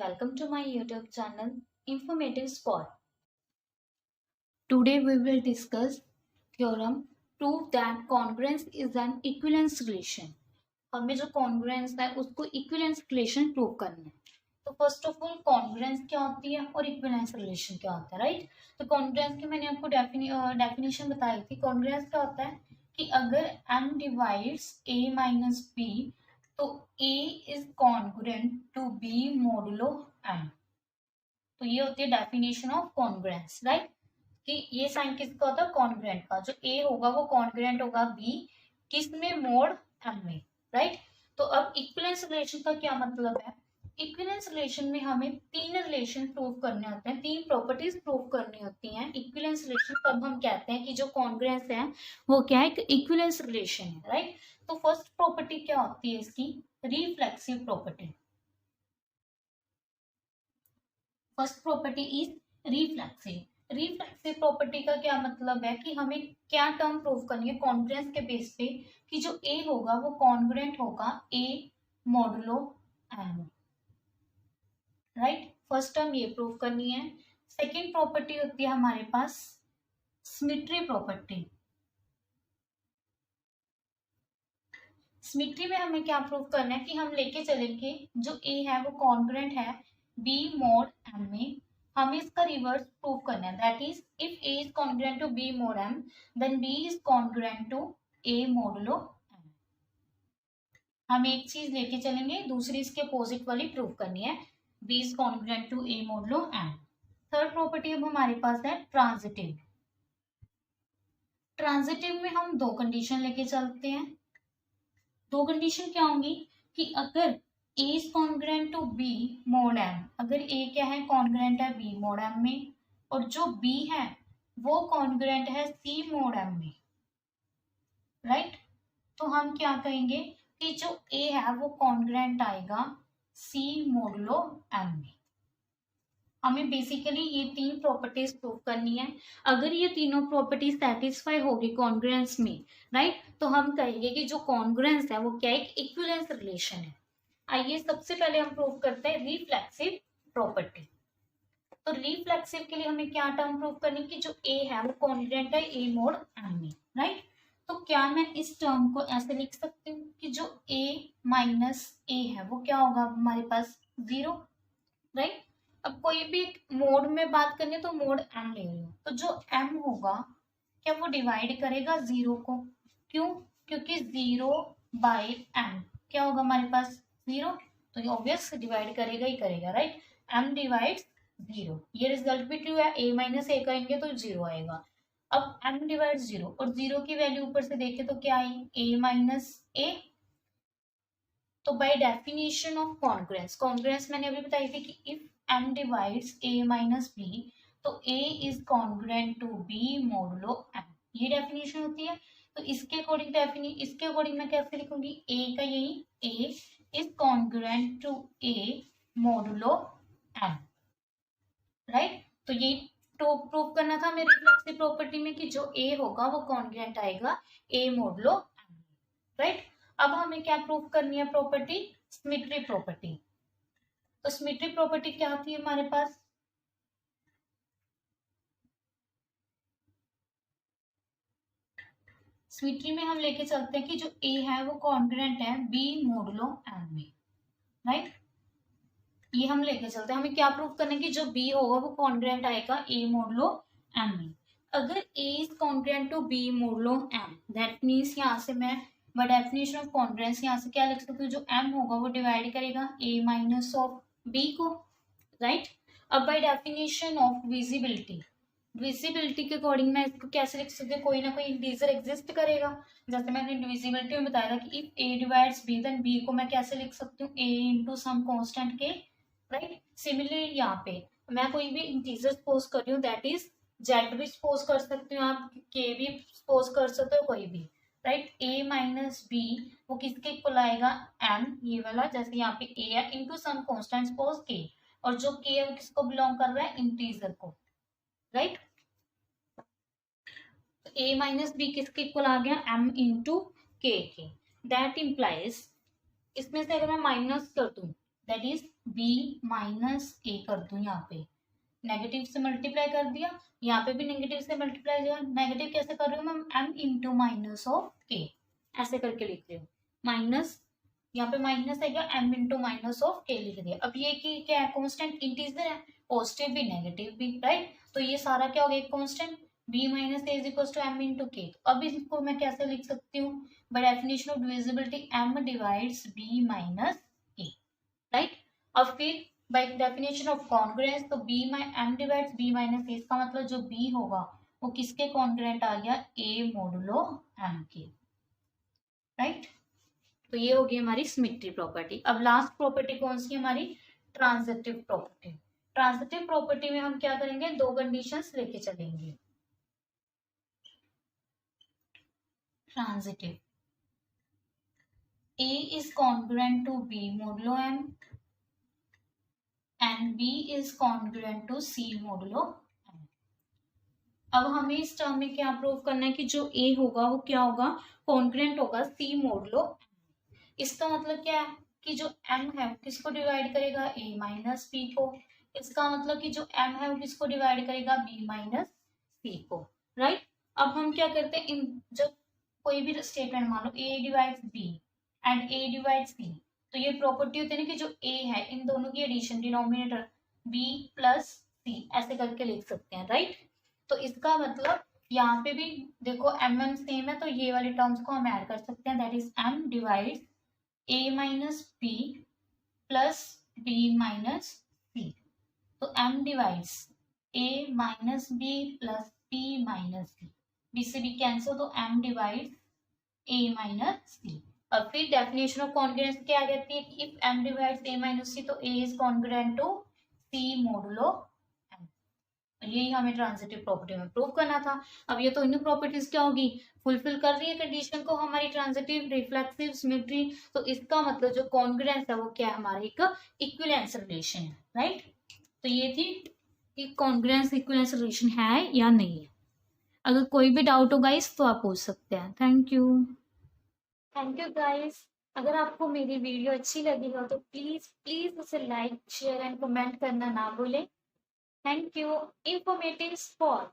welcome to my YouTube channel Informative Spot. Today we will discuss theorem prove that congruence is an equivalence relation. हमें जो congruence है उसको equivalence relation prove करना है. तो first of all congruence क्या होती है और इक्विवेलेंस रिलेशन क्या होता है, राइट. तो कॉन्ग्रुएंस की मैंने आपको डेफिनेशन बताई थी. कॉन्ग्रुएंस क्या होता है कि अगर m divides a minus b तो a is congruent to b modulo m. तो ये होती है डेफिनेशन ऑफ कॉन्ग्रुएंस, राइट. कि ये साइन किसका होता है, कॉन्ग्रुएंट का. जो a होगा वो कॉन्ग्रुएंट होगा b किस में, मोड m में, राइट. तो अब इक्विवेलेंस रिलेशन का क्या मतलब है. इक्विवेलेंस रिलेशन में हमें तीन रिलेशन प्रूव करने होते हैं, तीन प्रॉपर्टीज प्रूव करनी होती हैं. इक्विवेलेंस रिलेशन तब हम कहते हैं कि जो कॉन्ग्रुएंस है वो क्या है, इक्विवेलेंस रिलेशन है, राइट. तो फर्स्ट प्रॉपर्टी क्या होती है इसकी, reflexive property. First property is reflexive. Reflexive property का क्या मतलब है कि हमें क्या टर्म प्रूव करनी है कॉन्ग्रुएंस के बेस पे कि जो a होगा वो कॉन्ग्रुएंट होगा a modulo m, right. First term ये प्रूव करनी है. सेकेंड प्रॉपर्टी होती है हमारे पास सिमेट्री प्रॉपर्टी. सिमेट्री में हमें क्या प्रूव करना है कि हम लेके चलेंगे जो a है वो कॉन्ग्रुएंट है b मोड m में. हमें इसका रिवर्स प्रूव करना है. That is if a is congruent to b mod m then b is congruent to a modulo m. हम एक चीज लेके चलेंगे, दूसरी इसके अपोजिट वाली प्रूव करनी है. b is congruent to a modulo m. Third property अब हमारे पास है ट्रांजिटिव. ट्रांजिटिव में हम दो कंडीशन लेके चलते हैं. दो कंडीशन क्या होंगी कि अगर a is congruent to b mod m, अगर a क्या है, कॉन्ग्रुएंट है b मोड m में, और जो b है वो कॉन्ग्रुएंट है c मोड m में, राइट. तो हम क्या कहेंगे कि जो a है वो कॉन्ग्रुएंट आएगा c मोडुलो m में. हमें बेसिकली ये तीन प्रॉपर्टीज प्रूव करनी है. अगर ये तीनों प्रॉपर्टीज सेटिस्फाई होगी कॉन्ग्रुएंस में, राइट, तो हम कहेंगे कि जो कॉन्ग्रुएंस है वो क्या है, एक इक्विवेलेंस रिलेशन है. आइए सबसे पहले हम प्रूव करते हैं रिफ्लेक्सिव प्रॉपर्टी. तो रिफ्लेक्सिव के लिए हमें क्या टर्म प्रूव करनी कि जो a है वो कॉन्ग्रुएंट है a मोड m में, राइट. तो क्या मैं इस टर्म को ऐसे लिख सकती हूँ कि जो a माइनस a है वो क्या होगा हमारे पास, जीरो, राइट. अब कोई भी मोड में बात करनी है तो मोड m ले रही हूँ, तो जो m होगा क्या वो डिवाइड करेगा जीरो को. क्यों, क्योंकि जीरो बाई m क्या होगा हमारे पास, जीरो. तो ये ऑब्वियस डिवाइड करेगा ही करेगा, राइट. m divides zero. ये रिजल्ट भी ट्रू है, a माइनस a करेंगे तो जीरो आएगा. अब m डिवाइड्स जीरो और जीरो की वैल्यू ऊपर से देखे तो क्या आई, a माइनस a. तो by definition of congruence, congruence मैंने अभी बताई थी कि if m divides a minus b तो a is congruent to b modulo m. ये डेफिनेशन होती है. तो इसके अकॉर्डिंग मैं कैसे लिखूंगी, a का यही a is congruent to a modulo m, right. तो ये तो प्रूव करना था मेरे रिफ्लेक्सिव प्रॉपर्टी में कि जो a होगा वो कॉन्ग्रुएंट आएगा a मोडुलो m, राइट. अब हमें क्या प्रूव करनी है प्रॉपर्टी, सिमेट्री प्रॉपर्टी. तो सिमेट्री प्रॉपर्टी क्या होती है हमारे पास, सिमेट्री में हम लेके चलते हैं कि जो a है वो कॉन्ग्रुएंट है b मोडुलो m में, राइट. ये हम लेके चलते हैं. हमें क्या प्रूव करना है कि जो b होगा वो कॉन्ग्रुएंट आएगा a मोडुलो m में. अगर a is congruent to b modulo m that means यहाँ से मैं बाय डेफिनेशन ऑफ कॉन्ग्रुएंस यहाँ से क्या लिख सकती हूँ, जो m होगा वो डिवाइड करेगा a माइनस ऑफ b को, राइट. अब bye definition of visibility, visibility के अकॉर्डिंग मैं इसको कैसे लिख सकती हूँ, कोई ना कोई इंटीजर एग्जिस्ट करेगा. जैसे मैंने विजिबिलिटी में बताया था कि if a divides b then b को मैं कैसे लिख सकती हूँ, a इंटू सम कॉन्स्टेंट के, राइट. सिमिलरली यहाँ पे मैं कोई भी इंटीजर सपोज कर रही हूँ, दैट इज z भी सपोज कर सकती हूँ, आप k भी सपोज कर सकते हो, कोई भी, राइट. a माइनस b वो किसके इक्वल आएगा, m, ये वाला. जैसे यहाँ पे a है into some constant suppose k, और जो k है वो किसको बिलोंग कर रहा है, इंटीजर को, राइट. a माइनस बी किसके इक्वल आ गया, m इंटू के. दैट इम्प्लाइज, इसमें से अगर मैं माइनस कर दूं दैट इज बी माइनस ए कर दूं, यहाँ पे नेगेटिव से मल्टीप्लाई कर दिया, यहाँ पे भी नेगेटिव से मल्टीप्लाई दिया। नेगेटिव कैसे कर रही हूँ ma'am, m into minus of k, ऐसे करके लिख रही हूँ। माइनस, यहाँ पे माइनस है क्या, एम इंटू माइनस ऑफ के लिख दिया। अब ये की क्या है, कॉन्स्टेंट इंटीजर है, पॉजिटिव भी नेगेटिव भी, राइट। तो ये सारा क्या हो गया, constant b minus A is equal to M into K. अब इसको मैं कैसे लिख सकती हूँ, by definition of divisibility m divides b minus A, right. अब फिर बाय डेफिनेशन ऑफ कॉन्ग्रुएंस, तो b m divides b minus A, इसका मतलब जो b होगा वो किसके कॉन्ग्रुएंट आ गया, a मोडुलो m के, राइट। तो ये होगी हमारी सिमेट्री प्रॉपर्टी। अब लास्ट प्रॉपर्टी कौन सी है हमारी, ट्रांजिटिव प्रॉपर्टी। ट्रांजिटिव प्रॉपर्टी में हम क्या करेंगे, दो कंडीशंस लेके चलेंगे। Transitive, A is congruent to B modulo M and B is congruent to C modulo M। अब हमें इस टर्म में क्या प्रूव करना है कि जो A होगा वो क्या होगा, कॉन्ग्रुएंट होगा C मोडुलो M। इसका मतलब क्या है कि जो M है किसको डिवाइड करेगा, A माइनस B को। इसका मतलब कि जो M है वो किसको डिवाइड करेगा, B माइनस C को, राइट। अब हम क्या करते हैं, इन जब कोई भी स्टेटमेंट मान लो A divides B and A divide C, तो ये प्रॉपर्टी होती है ना कि जो A है इन दोनों की addition, denominator B plus C ऐसे करके लिख सकते हैं, राइट। तो इसका मतलब यहाँ पे भी देखो एम एम सेम है, तो ये वाले टर्म्स को हम ऐड कर सकते हैं, that is m divide A minus B plus B minus C। तो m divides A minus B plus B minus C, B से B कैंसिल, तो m divides A minus C। अब फिर डेफिनेशन ऑफ कॉन्ग्रुएंस क्या आ जाती है कि if m divides a minus c, तो a is congruent to c modulo m। यही हमें ट्रांजिटिव प्रॉपर्टी में प्रूव करना था। अब ये तो इन प्रॉपर्टीज क्या होगी, फुलफिल कर रही है कंडीशन को हमारी ट्रांजिटिव, रिफ्लेक्सिव, सिमेट्री। तो इसका मतलब जो कॉन्ग्रुएंस है वो क्या है, हमारे एक इक्विवेलेंस रिलेशन है, राइट। तो ये थी कि कॉन्ग्रुएंस इक्विवेलेंस रिलेशन है या नहीं है। अगर कोई भी डाउट हो गाइस तो आप पूछ सकते हैं। Thank you guys. अगर आपको मेरी वीडियो अच्छी लगी हो तो प्लीज प्लीज उसे लाइक, शेयर एंड कमेंट करना ना भूलें। Thank you. Informative spot.